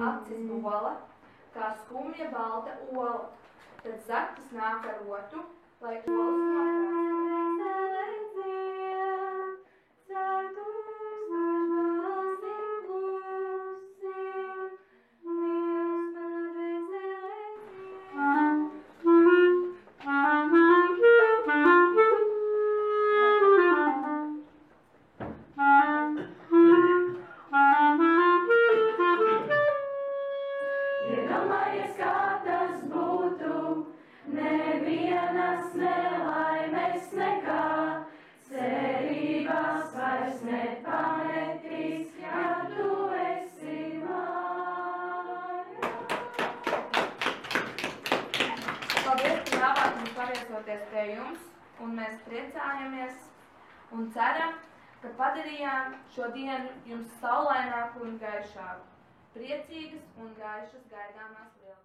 acis ola, kā skumja balta ola. Tad zaktis nāk ar rotu, lai olas Iedomājies, kā tas būtu, nevienas nelaimes nekā, cerībās vairs nepametīs, ja tu esi mājā. Paldies, ka ļāvāt mums paviesoties pie jums, un mēs priecājamies un ceram, ka padarījām šo dienu jums saulaināku un gaišāku. Priecīgas un gaišas gaidāmās lieldienas.